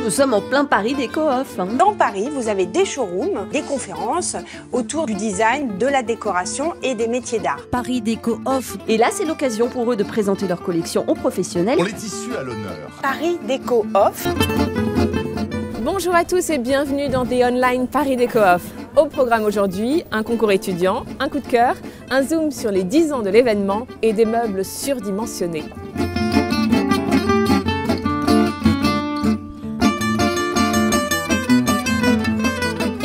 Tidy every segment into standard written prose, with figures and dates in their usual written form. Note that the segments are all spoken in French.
Nous sommes en plein Paris Déco-Off. Dans Paris, vous avez des showrooms, des conférences autour du design, de la décoration et des métiers d'art. Paris Déco-Off. Et là, c'est l'occasion pour eux de présenter leur collection aux professionnels. Pour les tissus à l'honneur. Paris Déco-Off. Bonjour à tous et bienvenue dans The Online Paris Déco-Off. Au programme aujourd'hui, un concours étudiant, un coup de cœur, un zoom sur les 10 ans de l'événement et des meubles surdimensionnés.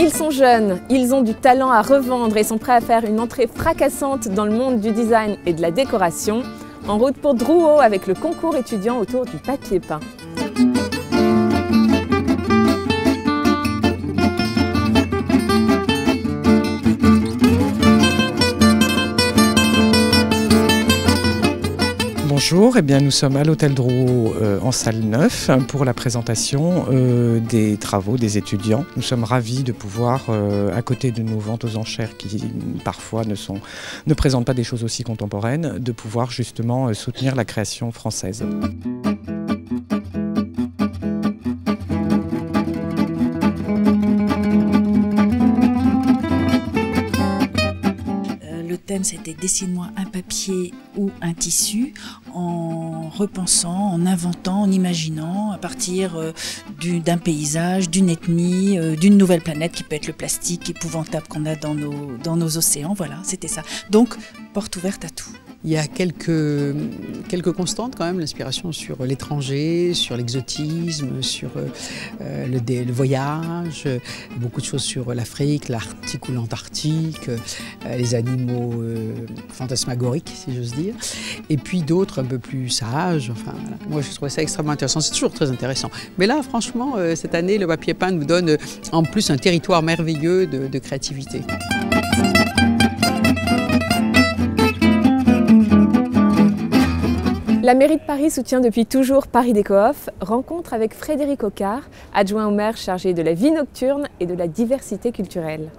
Ils sont jeunes, ils ont du talent à revendre et sont prêts à faire une entrée fracassante dans le monde du design et de la décoration. En route pour Drouot avec le concours étudiant autour du papier peint. Bonjour, eh bien, nous sommes à l'hôtel Drouot en salle 9 pour la présentation des travaux des étudiants. Nous sommes ravis de pouvoir, à côté de nos ventes aux enchères qui parfois ne présentent pas des choses aussi contemporaines, de pouvoir justement soutenir la création française. Le thème, c'était « Dessine-moi un papier ou un tissu » en repensant, en inventant, en imaginant à partir d'un paysage, d'une ethnie, d'une nouvelle planète qui peut être le plastique épouvantable qu'on a dans nos océans. Voilà, c'était ça. Donc, porte ouverte à tout. Il y a quelques constantes quand même, l'inspiration sur l'étranger, sur l'exotisme, sur le voyage, beaucoup de choses sur l'Afrique, l'Arctique ou l'Antarctique, les animaux fantasmagoriques si j'ose dire, et puis d'autres un peu plus sages. Enfin, voilà. Moi je trouvais ça extrêmement intéressant, c'est toujours très intéressant. Mais là franchement, cette année le papier peint nous donne en plus un territoire merveilleux de créativité. La mairie de Paris soutient depuis toujours Paris Déco-Off. Rencontre avec Frédéric Ocard, adjoint au maire chargé de la vie nocturne et de la diversité culturelle.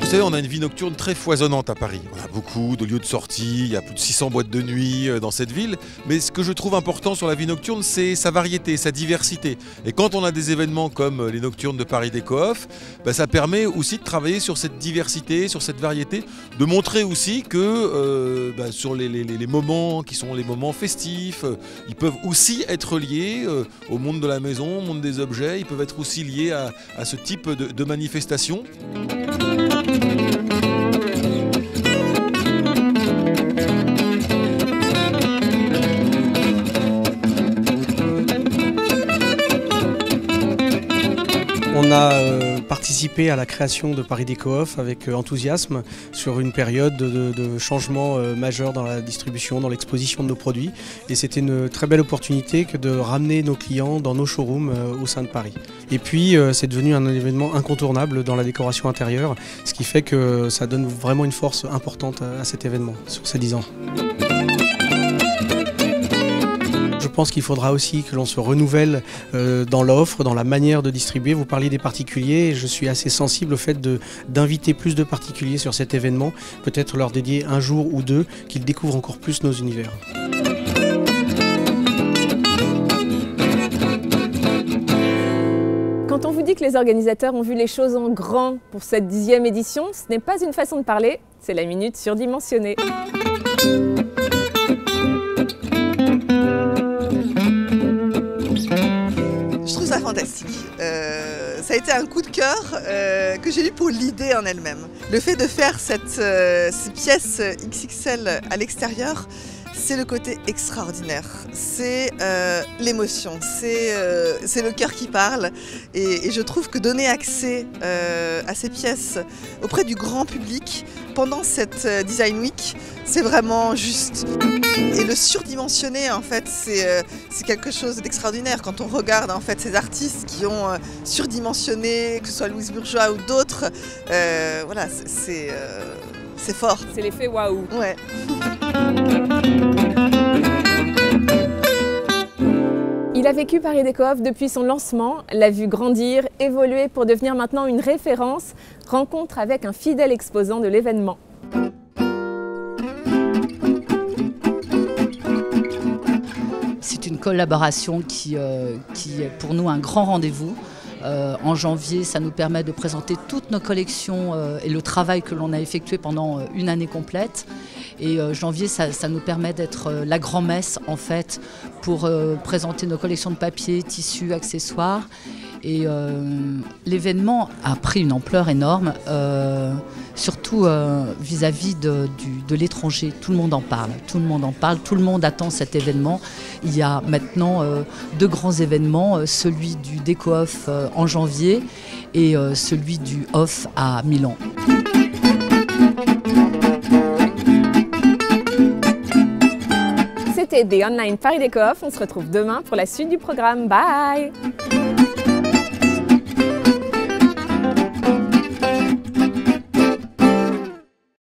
Vous savez, on a une vie nocturne très foisonnante à Paris. On a beaucoup de lieux de sortie, il y a plus de 600 boîtes de nuit dans cette ville. Mais ce que je trouve important sur la vie nocturne, c'est sa variété, sa diversité. Et quand on a des événements comme les nocturnes de Paris Déco-Off, ça permet aussi de travailler sur cette diversité, sur cette variété, de montrer aussi que sur les moments qui sont les moments festifs, ils peuvent aussi être liés au monde de la maison, au monde des objets, ils peuvent être aussi liés à ce type de manifestation. On a participé à la création de Paris Déco-Off avec enthousiasme sur une période de changement majeur dans la distribution, dans l'exposition de nos produits. Et c'était une très belle opportunité que de ramener nos clients dans nos showrooms au sein de Paris. Et puis c'est devenu un événement incontournable dans la décoration intérieure, ce qui fait que ça donne vraiment une force importante à cet événement sur ces 10 ans. Je pense qu'il faudra aussi que l'on se renouvelle dans l'offre, dans la manière de distribuer. Vous parliez des particuliers, je suis assez sensible au fait d'inviter plus de particuliers sur cet événement, peut-être leur dédier un jour ou deux, qu'ils découvrent encore plus nos univers. Quand on vous dit que les organisateurs ont vu les choses en grand pour cette 10e édition, ce n'est pas une façon de parler, c'est la minute surdimensionnée. Fantastique. Ça a été un coup de cœur que j'ai eu pour l'idée en elle-même. Le fait de faire ces pièces XXL à l'extérieur, c'est le côté extraordinaire, c'est l'émotion, c'est le cœur qui parle et je trouve que donner accès à ces pièces auprès du grand public pendant cette Design Week, c'est vraiment juste. Et le surdimensionné, en fait, c'est quelque chose d'extraordinaire. Quand on regarde en fait ces artistes qui ont surdimensionné, que ce soit Louise Bourgeois ou d'autres, voilà, c'est fort. C'est l'effet waouh. Ouais. Il a vécu Paris Déco-Off depuis son lancement, l'a vu grandir, évoluer pour devenir maintenant une référence. Rencontre avec un fidèle exposant de l'événement. une collaboration qui est pour nous un grand rendez-vous. En janvier, ça nous permet de présenter toutes nos collections et le travail que l'on a effectué pendant une année complète. Et janvier, ça nous permet d'être la grand-messe en fait pour présenter nos collections de papier, tissus, accessoires. Et l'événement a pris une ampleur énorme, surtout vis-à-vis de l'étranger. Tout le monde en parle, tout le monde attend cet événement. Il y a maintenant 2 grands événements, celui du Déco-Off en janvier et celui du Off à Milan. C'était The Online Paris Déco-Off. On se retrouve demain pour la suite du programme. Bye!